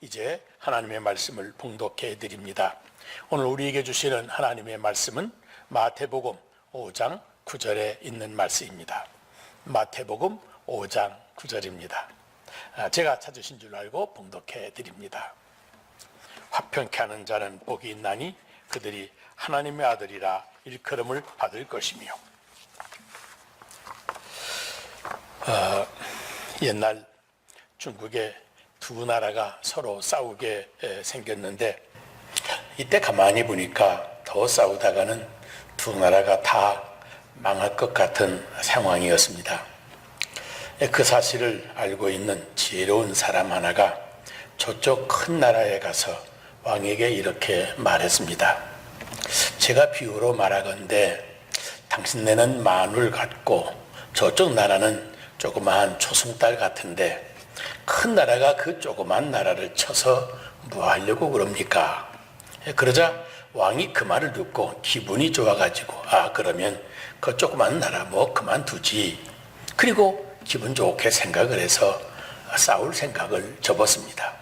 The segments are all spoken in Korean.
이제 하나님의 말씀을 봉독해 드립니다. 오늘 우리에게 주시는 하나님의 말씀은 마태복음 5장 9절에 있는 말씀입니다. 마태복음 5장 9절입니다. 제가 찾으신 줄 알고 봉독해 드립니다. 화평케 하는 자는 복이 있나니 그들이 하나님의 아들이라 일컬음을 받을 것이며. 옛날 중국에 두 나라가 서로 싸우게 생겼는데, 이때 가만히 보니까 더 싸우다가는 두 나라가 다 망할 것 같은 상황이었습니다. 그 사실을 알고 있는 지혜로운 사람 하나가 저쪽 큰 나라에 가서 왕에게 이렇게 말했습니다. 제가 비유로 말하건대 당신네는 만울 같고 저쪽 나라는 조그마한 초승달 같은데 큰 나라가 그 조그만 나라를 쳐서 뭐 하려고 그럽니까? 그러자 왕이 그 말을 듣고 기분이 좋아가지고 그러면 그 조그만 나라 뭐 그만두지. 그리고 기분 좋게 생각을 해서 싸울 생각을 접었습니다.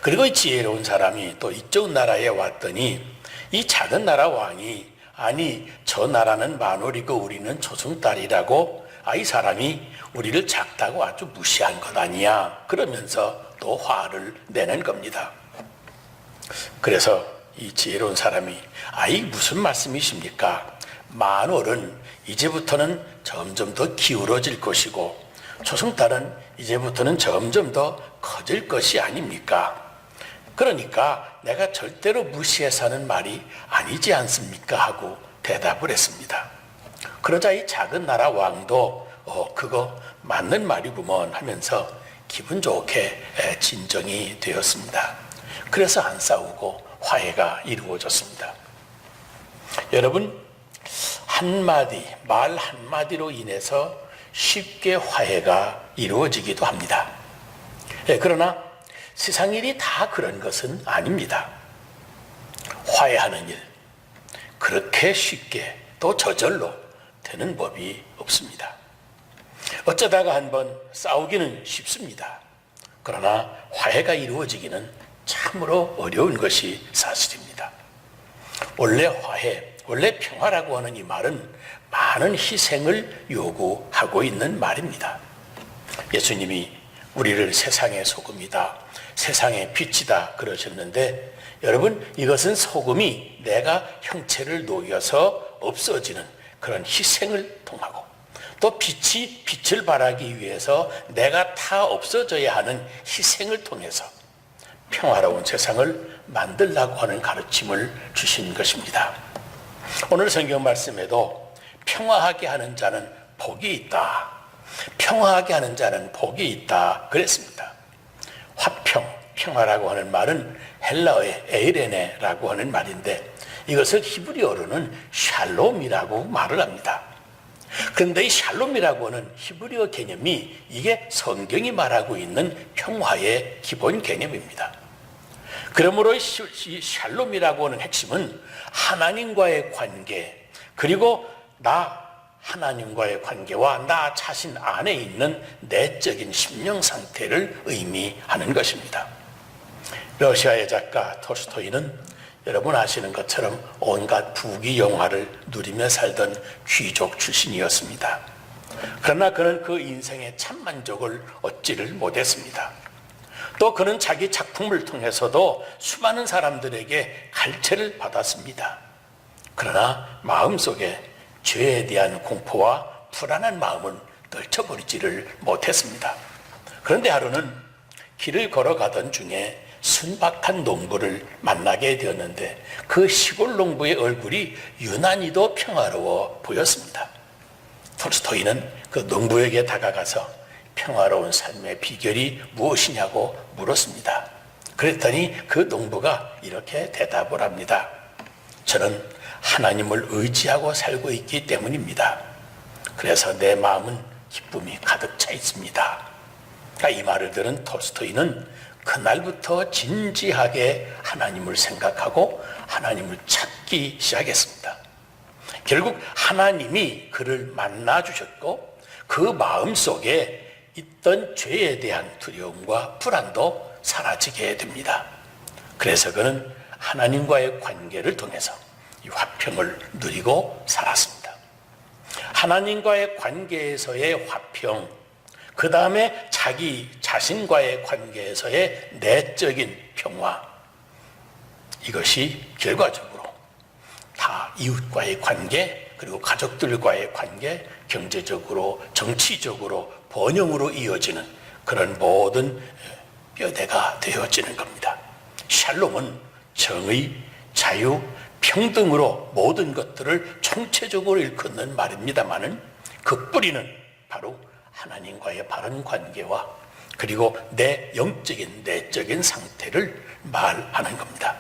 그리고 이 지혜로운 사람이 또 이쪽 나라에 왔더니 이 작은 나라 왕이 아니 저 나라는 만월이고 우리는 초승달이라고 이 사람이 우리를 작다고 아주 무시한 것 아니야 그러면서 또 화를 내는 겁니다. 그래서 이 지혜로운 사람이 무슨 말씀이십니까? 만월은 이제부터는 점점 더 기울어질 것이고 초승달은 이제부터는 점점 더 커질 것이 아닙니까? 그러니까 내가 절대로 무시해서 하는 말이 아니지 않습니까? 하고 대답을 했습니다. 그러자 이 작은 나라 왕도 그거 맞는 말이구먼 하면서 기분 좋게 진정이 되었습니다. 그래서 안 싸우고 화해가 이루어졌습니다. 여러분, 말 한마디로 인해서 쉽게 화해가 이루어지기도 합니다. 그러나 세상 일이 다 그런 것은 아닙니다. 화해하는 일, 그렇게 쉽게 또 저절로 되는 법이 없습니다. 어쩌다가 한번 싸우기는 쉽습니다. 그러나 화해가 이루어지기는 참으로 어려운 것이 사실입니다. 원래 화해, 원래 평화라고 하는 이 말은 많은 희생을 요구하고 있는 말입니다. 예수님이 우리를 세상의 소금이다, 세상의 빛이다 그러셨는데, 여러분, 이것은 소금이 내가 형체를 녹여서 없어지는 그런 희생을 통하고, 또 빛이 빛을 발하기 위해서 내가 다 없어져야 하는 희생을 통해서 평화로운 세상을 만들라고 하는 가르침을 주신 것입니다. 오늘 성경 말씀에도 평화하게 하는 자는 복이 있다, 평화하게 하는 자는 복이 있다 그랬습니다. 화평, 평화라고 하는 말은 헬라어의 에이레네라고 하는 말인데, 이것을 히브리어로는 샬롬이라고 말을 합니다. 그런데 이 샬롬이라고 하는 히브리어 개념이 이게 성경이 말하고 있는 평화의 기본 개념입니다. 그러므로 이 샬롬이라고 하는 핵심은 하나님과의 관계, 그리고 하나님과의 관계와 나 자신 안에 있는 내적인 심령 상태를 의미하는 것입니다. 러시아의 작가 톨스토이는 여러분 아시는 것처럼 온갖 부귀 영화를 누리며 살던 귀족 출신이었습니다. 그러나 그는 그 인생의 참 만족을 얻지를 못했습니다. 또 그는 자기 작품을 통해서도 수많은 사람들에게 갈채를 받았습니다. 그러나 마음속에 죄에 대한 공포와 불안한 마음은 떨쳐버리지를 못했습니다. 그런데 하루는 길을 걸어가던 중에 순박한 농부를 만나게 되었는데, 그 시골 농부의 얼굴이 유난히도 평화로워 보였습니다. 톨스토이는 그 농부에게 다가가서 평화로운 삶의 비결이 무엇이냐고 물었습니다. 그랬더니 그 농부가 이렇게 대답을 합니다. 저는 하나님을 의지하고 살고 있기 때문입니다. 그래서 내 마음은 기쁨이 가득 차 있습니다. 이 말을 들은 톨스토이는 그날부터 진지하게 하나님을 생각하고 하나님을 찾기 시작했습니다. 결국 하나님이 그를 만나주셨고, 그 마음속에 있던 죄에 대한 두려움과 불안도 사라지게 됩니다. 그래서 그는 하나님과의 관계를 통해서 이 화평을 누리고 살았습니다. 하나님과의 관계에서의 화평, 그 다음에 자기 자신과의 관계에서의 내적인 평화, 이것이 결과적으로 다 이웃과의 관계, 그리고 가족들과의 관계, 경제적으로, 정치적으로, 번영으로 이어지는 그런 모든 뼈대가 되어지는 겁니다. 샬롬은 정의, 자유, 평등으로 모든 것들을 총체적으로 일컫는 말입니다마는 그 뿌리는 바로 하나님과의 바른 관계와 그리고 내 영적인 내적인 상태를 말하는 겁니다.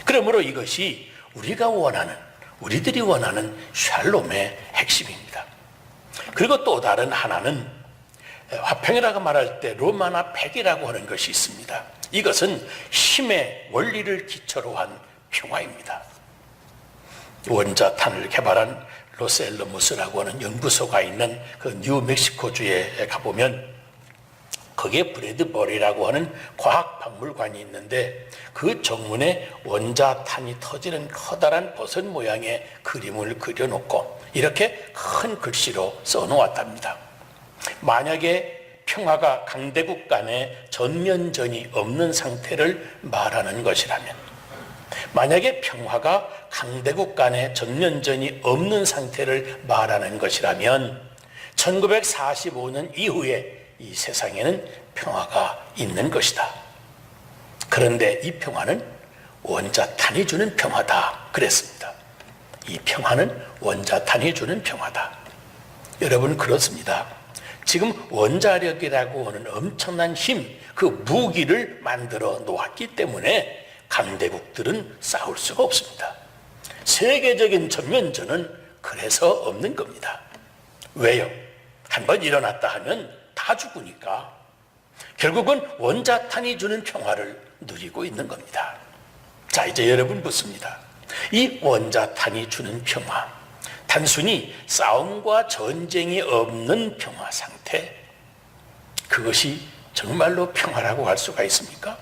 그러므로 이것이 우리가 원하는, 우리들이 원하는 샬롬의 핵심입니다. 그리고 또 다른 하나는 화평이라고 말할 때 로마나 팩이라고 하는 것이 있습니다. 이것은 힘의 원리를 기초로 한 평화입니다. 원자탄을 개발한 로스앨러무스라고 하는 연구소가 있는 그 뉴멕시코주에 가보면 거기에 브래드버리라고 하는 과학박물관이 있는데 그 정문에 원자탄이 터지는 커다란 버섯 모양의 그림을 그려놓고 이렇게 큰 글씨로 써놓았답니다. 만약에 평화가 강대국 간의 전면전이 없는 상태를 말하는 것이라면, 만약에 평화가 강대국 간의 전면전이 없는 상태를 말하는 것이라면 1945년 이후에 이 세상에는 평화가 있는 것이다. 그런데 이 평화는 원자탄이 주는 평화다 그랬습니다. 이 평화는 원자탄이 주는 평화다. 여러분, 그렇습니다. 지금 원자력이라고 하는 엄청난 힘, 그 무기를 만들어 놓았기 때문에 강대국들은 싸울 수가 없습니다. 세계적인 전면전은 그래서 없는 겁니다. 왜요? 한번 일어났다 하면 다 죽으니까. 결국은 원자탄이 주는 평화를 누리고 있는 겁니다. 자, 이제 여러분 묻습니다. 이 원자탄이 주는 평화, 단순히 싸움과 전쟁이 없는 평화 상태, 그것이 정말로 평화라고 할 수가 있습니까?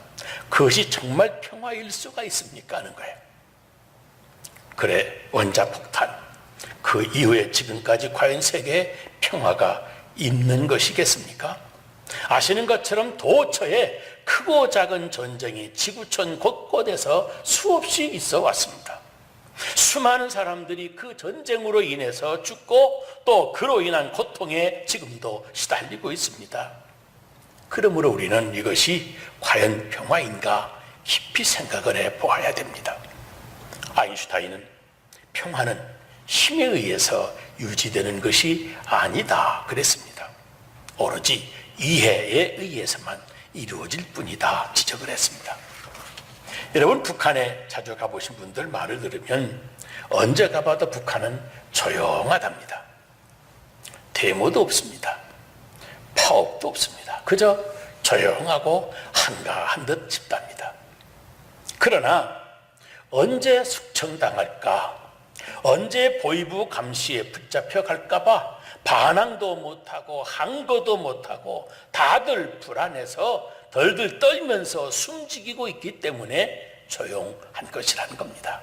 그것이 정말 평화일 수가 있습니까? 하는 거예요. 그래, 원자폭탄, 그 이후에 지금까지 과연 세계에 평화가 있는 것이겠습니까? 아시는 것처럼 도처에 크고 작은 전쟁이 지구촌 곳곳에서 수없이 있어 왔습니다. 수많은 사람들이 그 전쟁으로 인해서 죽고 또 그로 인한 고통에 지금도 시달리고 있습니다. 그러므로 우리는 이것이 과연 평화인가 깊이 생각을 해보아야 됩니다. 아인슈타인은 평화는 힘에 의해서 유지되는 것이 아니다 그랬습니다. 오로지 이해에 의해서만 이루어질 뿐이다 지적을 했습니다. 여러분, 북한에 자주 가보신 분들 말을 들으면 언제 가봐도 북한은 조용하답니다. 데모도 없습니다. 파업도 없습니다. 그저 조용하고 한가한 듯 싶답니다. 그러나 언제 숙청당할까, 언제 보위부 감시에 붙잡혀 갈까봐 반항도 못하고 항거도 못하고 다들 불안해서 덜덜 떨면서 숨지기고 있기 때문에 조용한 것이라는 겁니다.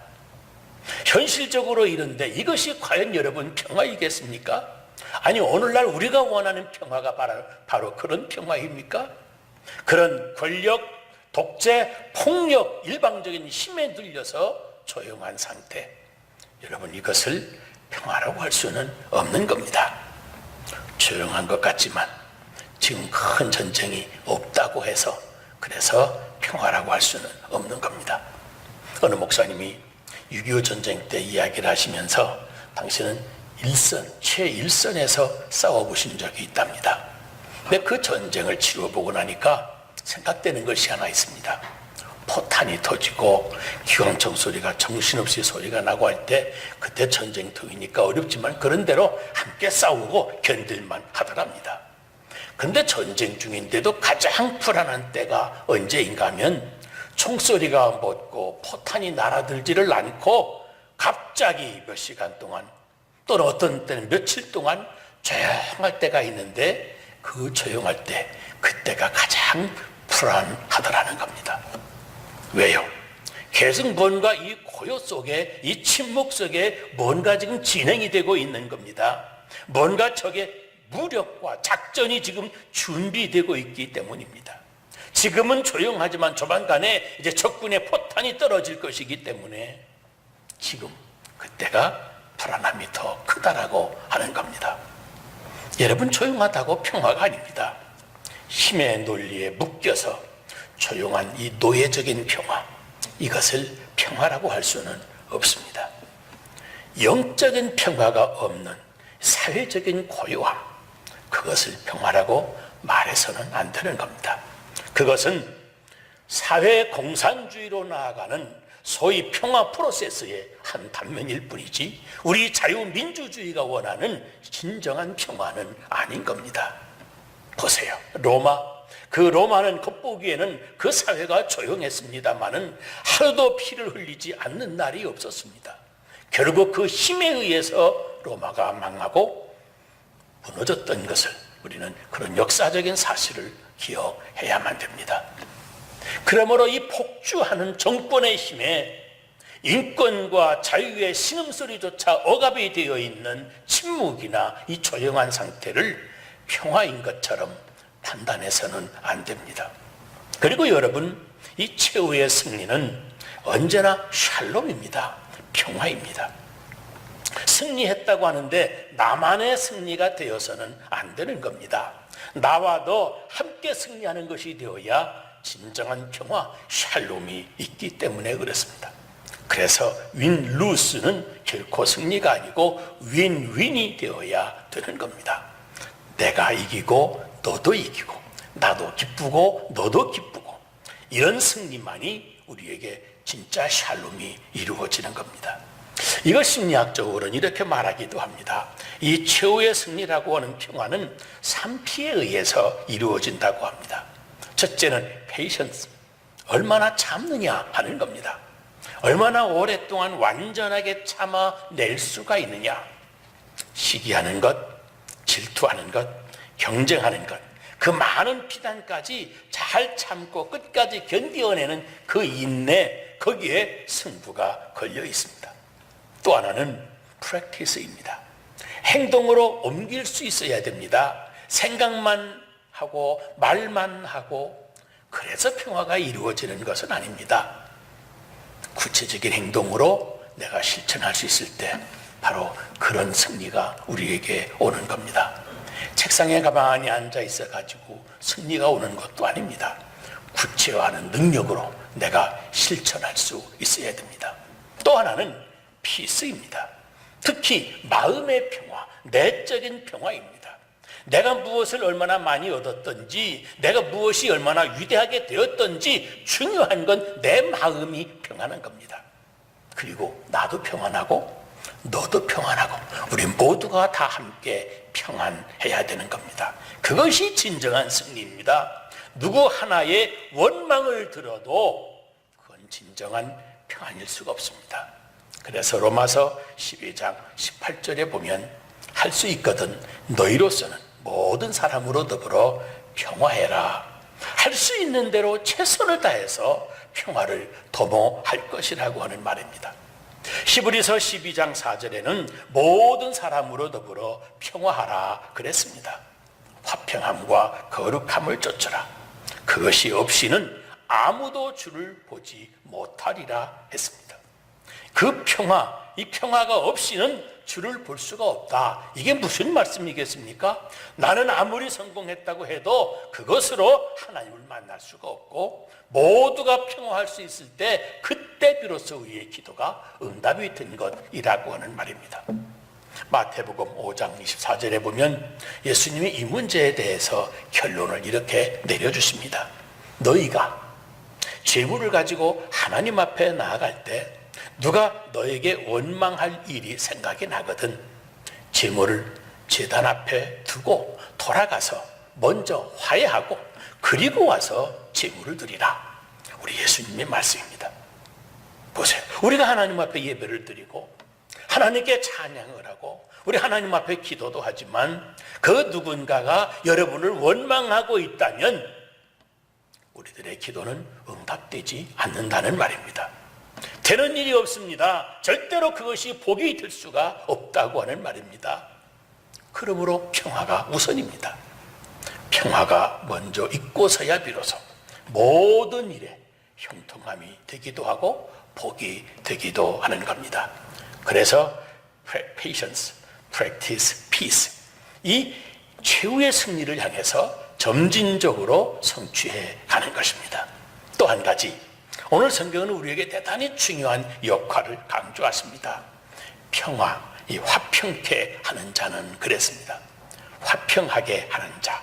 현실적으로 이런데 이것이 과연 여러분 평화이겠습니까? 아니, 오늘날 우리가 원하는 평화가 바로 그런 평화입니까? 그런 권력, 독재, 폭력, 일방적인 힘에 눌려서 조용한 상태, 여러분, 이것을 평화라고 할 수는 없는 겁니다. 조용한 것 같지만 지금 큰 전쟁이 없다고 해서 그래서 평화라고 할 수는 없는 겁니다. 어느 목사님이 6.25 전쟁 때 이야기를 하시면서 당신은 최일선에서 싸워보신 적이 있답니다. 근데 그 전쟁을 치러보고 나니까 생각되는 것이 하나 있습니다. 포탄이 터지고 기관총 소리가 정신없이 소리가 나고 할 때 그때 전쟁통이니까 어렵지만 그런 대로 함께 싸우고 견딜만 하더랍니다. 그런데 전쟁 중인데도 가장 불안한 때가 언제인가 하면 총소리가 멎고 포탄이 날아들지를 않고 갑자기 몇 시간 동안 또는 어떤 때는 며칠 동안 조용할 때가 있는데 그 조용할 때 그때가 가장 불안하더라는 겁니다. 왜요? 계속 뭔가 이 고요 속에, 이 침묵 속에 뭔가 지금 진행이 되고 있는 겁니다. 뭔가 적의 무력과 작전이 지금 준비되고 있기 때문입니다. 지금은 조용하지만 조만간에 이제 적군의 포탄이 떨어질 것이기 때문에 지금 그때가 불안함이 더 크다라고 하는 겁니다. 여러분, 조용하다고 평화가 아닙니다. 힘의 논리에 묶여서 조용한 이 노예적인 평화, 이것을 평화라고 할 수는 없습니다. 영적인 평화가 없는 사회적인 고요함, 그것을 평화라고 말해서는 안 되는 겁니다. 그것은 사회 공산주의로 나아가는 소위 평화 프로세스의 한 단면일 뿐이지 우리 자유민주주의가 원하는 진정한 평화는 아닌 겁니다. 보세요. 로마, 그 로마는 겉보기에는 그 사회가 조용했습니다마는 하루도 피를 흘리지 않는 날이 없었습니다. 결국 그 힘에 의해서 로마가 망하고 무너졌던 것을 우리는 그런 역사적인 사실을 기억해야만 됩니다. 그러므로 이 폭주하는 정권의 힘에 인권과 자유의 신음소리조차 억압이 되어 있는 침묵이나 이 조용한 상태를 평화인 것처럼 판단해서는 안 됩니다. 그리고 여러분, 이 최후의 승리는 언제나 샬롬입니다. 평화입니다. 승리했다고 하는데 나만의 승리가 되어서는 안 되는 겁니다. 나와 너 함께 승리하는 것이 되어야 진정한 평화, 샬롬이 있기 때문에 그렇습니다. 그래서 윈루스는 결코 승리가 아니고 윈윈이 되어야 되는 겁니다. 내가 이기고 너도 이기고, 나도 기쁘고 너도 기쁘고, 이런 승리만이 우리에게 진짜 샬롬이 이루어지는 겁니다. 이걸 심리학적으로는 이렇게 말하기도 합니다. 이 최후의 승리라고 하는 평화는 3P에 의해서 이루어진다고 합니다. 첫째는 patience, 얼마나 참느냐 하는 겁니다. 얼마나 오랫동안 완전하게 참아낼 수가 있느냐. 시기하는 것, 질투하는 것, 경쟁하는 것, 그 많은 비난까지 잘 참고 끝까지 견뎌내는 그 인내, 거기에 승부가 걸려 있습니다. 또 하나는 practice입니다. 행동으로 옮길 수 있어야 됩니다. 생각만 하고 말만 하고 그래서 평화가 이루어지는 것은 아닙니다. 구체적인 행동으로 내가 실천할 수 있을 때 바로 그런 승리가 우리에게 오는 겁니다. 책상에 가만히 앉아 있어가지고 승리가 오는 것도 아닙니다. 구체화하는 능력으로 내가 실천할 수 있어야 됩니다. 또 하나는 피스입니다. 특히 마음의 평화, 내적인 평화입니다. 내가 무엇을 얼마나 많이 얻었던지, 내가 무엇이 얼마나 위대하게 되었던지 중요한 건 내 마음이 평안한 겁니다. 그리고 나도 평안하고 너도 평안하고 우리 모두가 다 함께 평안해야 되는 겁니다. 그것이 진정한 승리입니다. 누구 하나의 원망을 들어도 그건 진정한 평안일 수가 없습니다. 그래서 로마서 12장 18절에 보면 할 수 있거든 너희로서는 모든 사람으로 더불어 평화해라. 할 수 있는 대로 최선을 다해서 평화를 도모할 것이라고 하는 말입니다. 히브리서 12장 4절에는 모든 사람으로 더불어 평화하라 그랬습니다. 화평함과 거룩함을 쫓아라. 그것이 없이는 아무도 주를 보지 못하리라 했습니다. 그 평화, 이 평화가 없이는 주를 볼 수가 없다. 이게 무슨 말씀이겠습니까? 나는 아무리 성공했다고 해도 그것으로 하나님을 만날 수가 없고 모두가 평화할 수 있을 때 그때 비로소 우리의 기도가 응답이 된 것이라고 하는 말입니다. 마태복음 5장 24절에 보면 예수님이 이 문제에 대해서 결론을 이렇게 내려주십니다. 너희가 재물을 가지고 하나님 앞에 나아갈 때 누가 너에게 원망할 일이 생각이 나거든 재물을 제단 앞에 두고 돌아가서 먼저 화해하고 그리고 와서 재물을 드리라. 우리 예수님의 말씀입니다. 보세요. 우리가 하나님 앞에 예배를 드리고 하나님께 찬양을 하고 우리 하나님 앞에 기도도 하지만 그 누군가가 여러분을 원망하고 있다면 우리는 우리들의 기도는 응답되지 않는다는 말입니다. 되는 일이 없습니다. 절대로 그것이 복이 될 수가 없다고 하는 말입니다. 그러므로 평화가 우선입니다. 평화가 먼저 있고서야 비로소 모든 일에 형통함이 되기도 하고 복이 되기도 하는 겁니다. 그래서 patience, practice, peace, 이 최후의 승리를 향해서 점진적으로 성취해 가는 것입니다. 또 한 가지, 오늘 성경은 우리에게 대단히 중요한 역할을 강조하십니다. 평화, 이 화평케 하는 자는 그랬습니다. 화평하게 하는 자.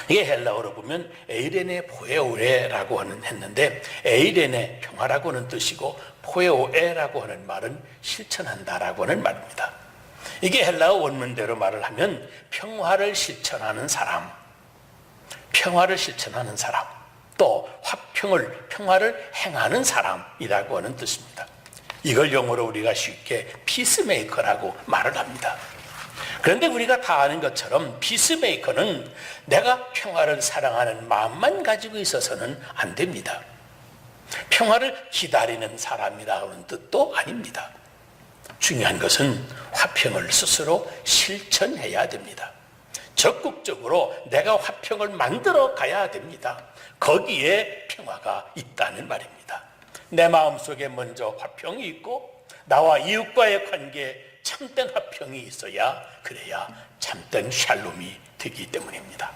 이게 헬라어로 보면 에이레네 포에오에라고 했는데, 에이레네 평화라고 하는 뜻이고 포에오에라고 하는 말은 실천한다라고 하는 말입니다. 이게 헬라어 원문대로 말을 하면 평화를 실천하는 사람, 평화를 실천하는 사람, 또 평화를 행하는 사람이라고 하는 뜻입니다. 이걸 영어로 우리가 쉽게 피스메이커라고 말을 합니다. 그런데 우리가 다 아는 것처럼 피스메이커는 내가 평화를 사랑하는 마음만 가지고 있어서는 안 됩니다. 평화를 기다리는 사람이라는 뜻도 아닙니다. 중요한 것은 화평을 스스로 실천해야 됩니다. 적극적으로 내가 화평을 만들어 가야 됩니다. 거기에 평화가 있다는 말입니다. 내 마음속에 먼저 화평이 있고 나와 이웃과의 관계에 참된 화평이 있어야, 그래야 참된 샬롬이 되기 때문입니다.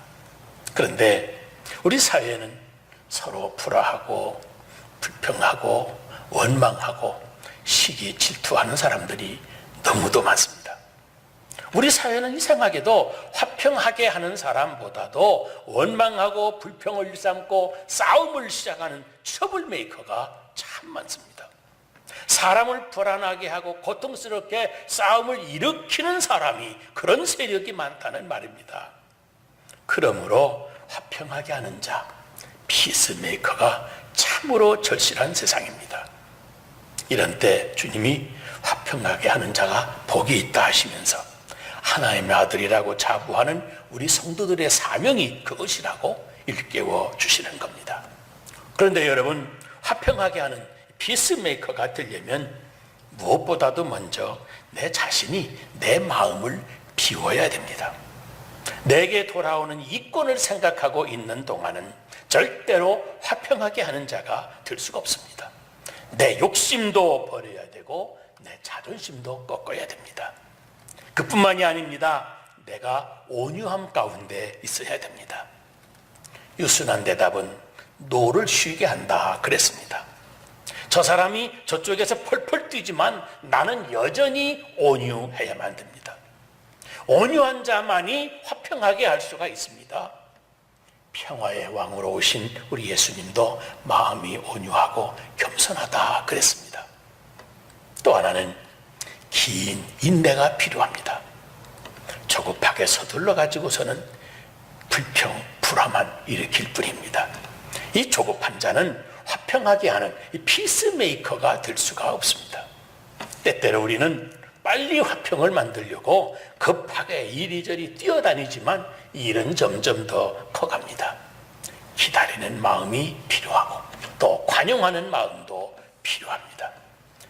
그런데 우리 사회는 서로 불화하고 불평하고 원망하고 시기 질투하는 사람들이 너무도 많습니다. 우리 사회는 이상하게도 화평하게 하는 사람보다도 원망하고 불평을 일삼고 싸움을 시작하는 트러블메이커가 참 많습니다. 사람을 불안하게 하고 고통스럽게 싸움을 일으키는 사람이, 그런 세력이 많다는 말입니다. 그러므로 화평하게 하는 자, 피스메이커가 참으로 절실한 세상입니다. 이런 때 주님이 화평하게 하는 자가 복이 있다 하시면서 하나님의 아들이라고 자부하는 우리 성도들의 사명이 그것이라고 일깨워 주시는 겁니다. 그런데 여러분, 화평하게 하는 피스메이커가 되려면 무엇보다도 먼저 내 자신이 내 마음을 비워야 됩니다. 내게 돌아오는 이권을 생각하고 있는 동안은 절대로 화평하게 하는 자가 될 수가 없습니다. 내 욕심도 버려야 되고 내 자존심도 꺾어야 됩니다. 그뿐만이 아닙니다. 내가 온유함 가운데 있어야 됩니다. 유순한 대답은 노를 쉬게 한다 그랬습니다. 저 사람이 저쪽에서 펄펄 뛰지만 나는 여전히 온유해야만 됩니다. 온유한 자만이 화평하게 할 수가 있습니다. 평화의 왕으로 오신 우리 예수님도 마음이 온유하고 겸손하다 그랬습니다. 또 하나는 긴 인내가 필요합니다. 조급하게 서둘러 가지고서는 불평, 불화만 일으킬 뿐입니다. 이 조급한 자는 화평하게 하는 이 피스메이커가 될 수가 없습니다. 때때로 우리는 빨리 화평을 만들려고 급하게 이리저리 뛰어다니지만 일은 점점 더 커갑니다. 기다리는 마음이 필요하고 또 관용하는 마음도 필요합니다.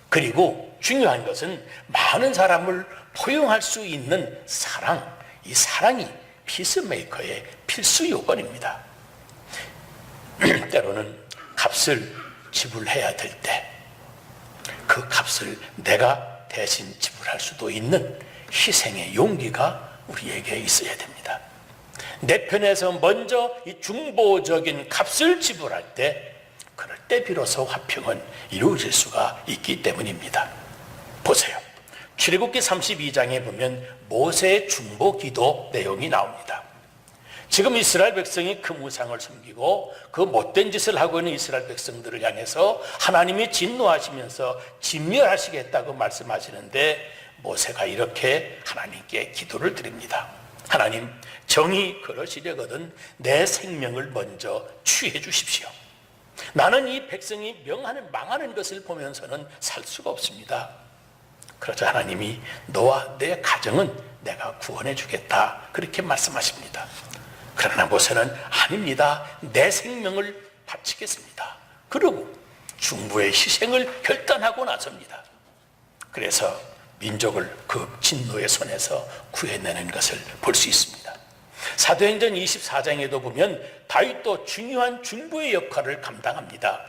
그리고 중요한 것은 많은 사람을 포용할 수 있는 사랑, 이 사랑이 피스메이커의 필수 요건입니다. 때로는 값을 지불해야 될 때 그 값을 내가 대신 지불할 수도 있는 희생의 용기가 우리에게 있어야 됩니다. 내 편에서 먼저 이 중보적인 값을 지불할 때, 그럴 때 비로소 화평은 이루어질 수가 있기 때문입니다. 보세요. 출애굽기 32장에 보면 모세의 중보기도 내용이 나옵니다. 지금 이스라엘 백성이 그 우상을 섬기고 그 못된 짓을 하고 있는 이스라엘 백성들을 향해서 하나님이 진노하시면서 진멸하시겠다고 말씀하시는데, 모세가 이렇게 하나님께 기도를 드립니다. 하나님, 정이 그러시려거든 내 생명을 먼저 취해 주십시오. 나는 이 백성이 망하는 것을 보면서는 살 수가 없습니다. 그러자 하나님이 너와 내 가정은 내가 구원해 주겠다, 그렇게 말씀하십니다. 그러나 모세는 아닙니다. 내 생명을 바치겠습니다. 그러고 중부의 희생을 결단하고 나섭니다. 그래서 민족을 그 진노의 손에서 구해내는 것을 볼 수 있습니다. 사도행전 24장에도 보면 다윗도 중요한 중보의 역할을 감당합니다.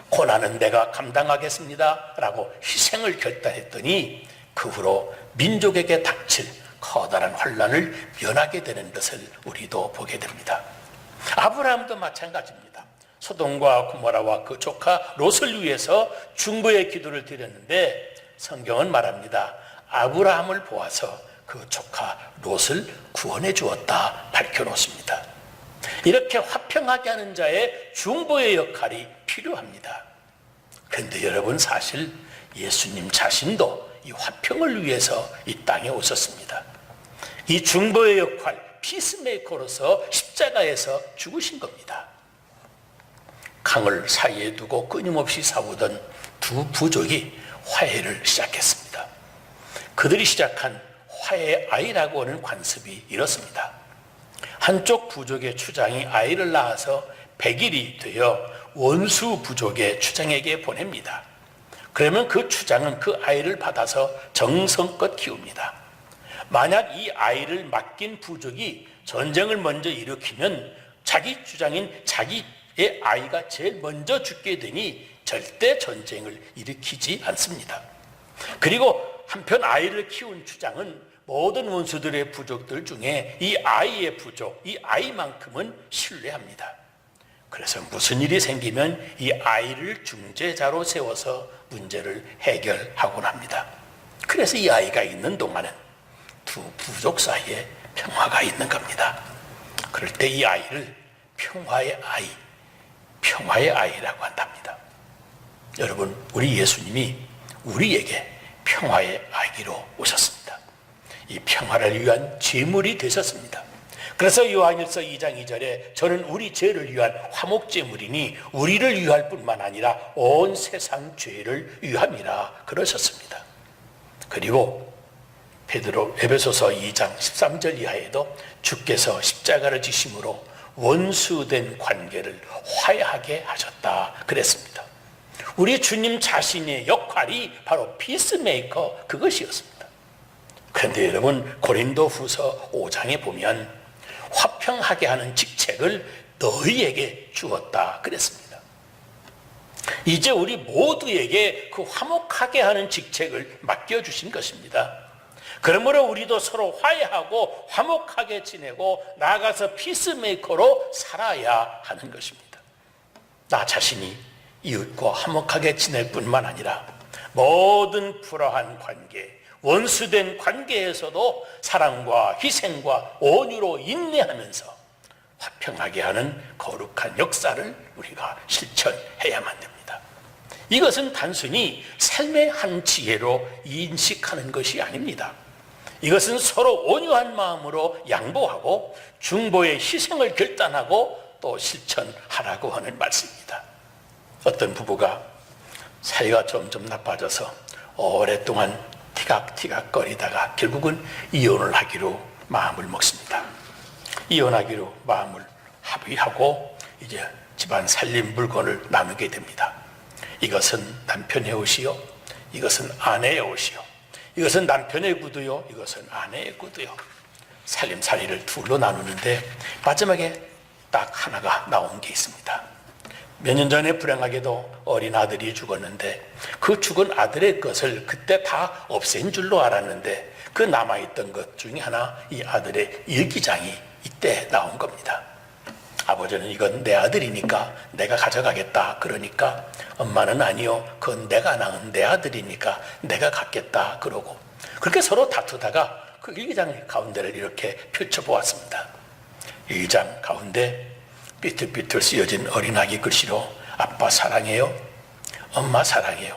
고난은 내가 감당하겠습니다 라고 희생을 결단했더니 그 후로 민족에게 닥칠 커다란 환난을 면하게 되는 것을 우리도 보게 됩니다. 아브라함도 마찬가지입니다. 소돔과 고모라와 그 조카 롯을 위해서 중보의 기도를 드렸는데 성경은 말합니다. 아브라함을 보아서 그 조카 롯을 구원해 주었다 밝혀놓습니다. 이렇게 화평하게 하는 자의 중보의 역할이 필요합니다. 그런데 여러분, 사실 예수님 자신도 이 화평을 위해서 이 땅에 오셨습니다. 이 중보의 역할, 피스메이커로서 십자가에서 죽으신 겁니다. 강을 사이에 두고 끊임없이 싸우던 두 부족이 화해를 시작했습니다. 그들이 시작한 화해의 아이라고 하는 관습이 이렇습니다. 한쪽 부족의 추장이 아이를 낳아서 100일이 되어 원수 부족의 추장에게 보냅니다. 그러면 그 추장은 그 아이를 받아서 정성껏 키웁니다. 만약 이 아이를 맡긴 부족이 전쟁을 먼저 일으키면 자기 주장인 자기의 아이가 제일 먼저 죽게 되니 절대 전쟁을 일으키지 않습니다. 그리고 한편 아이를 키운 추장은 모든 원수들의 부족들 중에 이 아이의 부족, 이 아이만큼은 신뢰합니다. 그래서 무슨 일이 생기면 이 아이를 중재자로 세워서 문제를 해결하곤 합니다. 그래서 이 아이가 있는 동안은 두 부족 사이에 평화가 있는 겁니다. 그럴 때 이 아이를 평화의 아이라고 한답니다. 여러분, 우리 예수님이 우리에게 평화의 아기로 오셨습니다. 이 평화를 위한 제물이 되셨습니다. 그래서 요한일서 2장 2절에 저는 우리 죄를 위한 화목제물이니 우리를 위할 뿐만 아니라 온 세상 죄를 위함이라 그러셨습니다. 그리고 베드로 에베소서 2장 13절 이하에도 주께서 십자가를 지심으로 원수된 관계를 화해하게 하셨다 그랬습니다. 우리 주님 자신의 역할이 바로 피스메이커 그것이었습니다. 그런데 여러분, 고린도후서 5장에 보면 화평하게 하는 직책을 너희에게 주었다 그랬습니다. 이제 우리 모두에게 그 화목하게 하는 직책을 맡겨주신 것입니다. 그러므로 우리도 서로 화해하고 화목하게 지내고 나아가서 피스메이커로 살아야 하는 것입니다. 나 자신이 이웃과 화목하게 지낼 뿐만 아니라 모든 불화한 관계, 원수된 관계에서도 사랑과 희생과 온유로 인내하면서 화평하게 하는 거룩한 역사를 우리가 실천해야만 됩니다. 이것은 단순히 삶의 한 지혜로 인식하는 것이 아닙니다. 이것은 서로 온유한 마음으로 양보하고 중보의 희생을 결단하고 또 실천하라고 하는 말씀입니다. 어떤 부부가 사이가 점점 나빠져서 오랫동안 티각티각거리다가 결국은 이혼을 하기로 마음을 먹습니다. 이혼하기로 마음을 합의하고 이제 집안 살림 물건을 나누게 됩니다. 이것은 남편의 옷이요, 이것은 아내의 옷이요, 이것은 남편의 구두요, 이것은 아내의 구두요. 살림살이를 둘로 나누는데 마지막에 딱 하나가 나온 게 있습니다. 몇 년 전에 불행하게도 어린 아들이 죽었는데 그 죽은 아들의 것을 그때 다 없앤 줄로 알았는데 그 남아있던 것 중에 하나, 이 아들의 일기장이 이때 나온 겁니다. 아버지는 이건 내 아들이니까 내가 가져가겠다 그러니까 엄마는 아니요, 그건 내가 낳은 내 아들이니까 내가 갖겠다 그러고, 그렇게 서로 다투다가 그 일기장 가운데를 이렇게 펼쳐보았습니다. 일기장 가운데 삐뚤삐뚤 쓰여진 어린아기 글씨로 아빠 사랑해요, 엄마 사랑해요,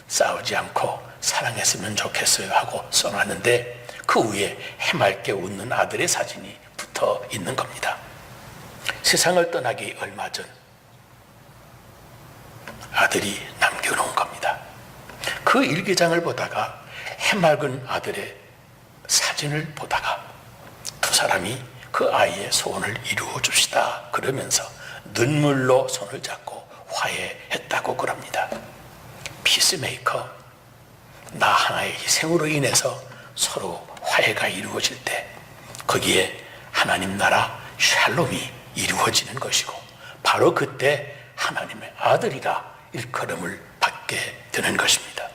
싸우지 않고 사랑했으면 좋겠어요 하고 써놨는데 그 위에 해맑게 웃는 아들의 사진이 붙어 있는 겁니다. 세상을 떠나기 얼마 전 아들이 남겨놓은 겁니다. 그 일기장을 보다가 해맑은 아들의 사진을 보다가 두 사람이 그 그 아이의 소원을 이루어 줍시다. 그러면서 눈물로 손을 잡고 화해했다고 그럽니다. 피스메이커, 나 하나의 희생으로 인해서 서로 화해가 이루어질 때 거기에 하나님 나라 샬롬이 이루어지는 것이고, 바로 그때 하나님의 아들이라 일컬음을 받게 되는 것입니다.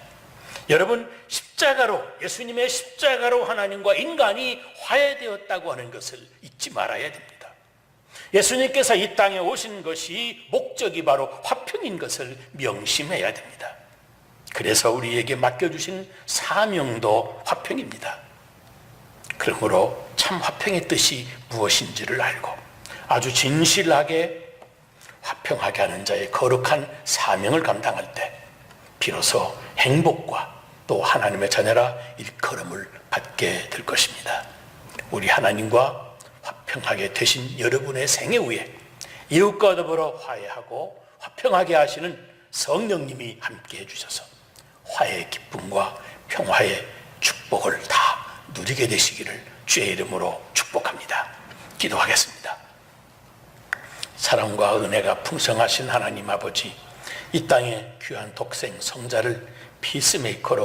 여러분, 십자가로, 예수님의 십자가로 하나님과 인간이 화해되었다고 하는 것을 잊지 말아야 됩니다. 예수님께서 이 땅에 오신 것이 목적이 바로 화평인 것을 명심해야 됩니다. 그래서 우리에게 맡겨주신 사명도 화평입니다. 그러므로 참 화평의 뜻이 무엇인지를 알고 아주 진실하게 화평하게 하는 자의 거룩한 사명을 감당할 때 비로소 행복과 또 하나님의 자녀라 일컬음을 받게 될 것입니다. 우리 하나님과 화평하게 되신 여러분의 생애 후에 이웃과 더불어 화해하고 화평하게 하시는 성령님이 함께 해주셔서 화해의 기쁨과 평화의 축복을 다 누리게 되시기를 주의 이름으로 축복합니다. 기도하겠습니다. 사랑과 은혜가 풍성하신 하나님 아버지, 이 땅에 귀한 독생 성자를 피스메이커로